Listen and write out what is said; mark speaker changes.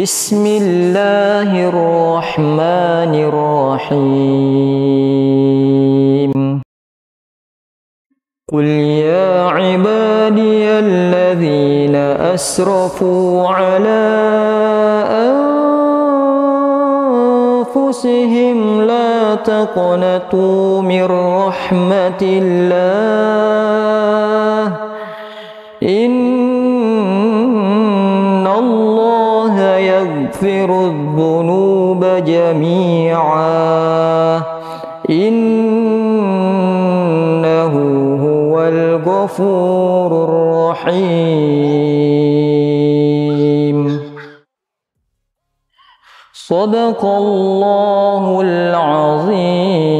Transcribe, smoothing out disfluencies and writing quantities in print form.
Speaker 1: Bismillahirrahmanirrahim. Qul ya ibadiyalladzina asrafu ala anfusihim la taqnatu min rahmatillah. Innallaha yaghfirudz dzunuba jami'a. Innahu huwal ghafurur rahim. Shadaqallahul azim.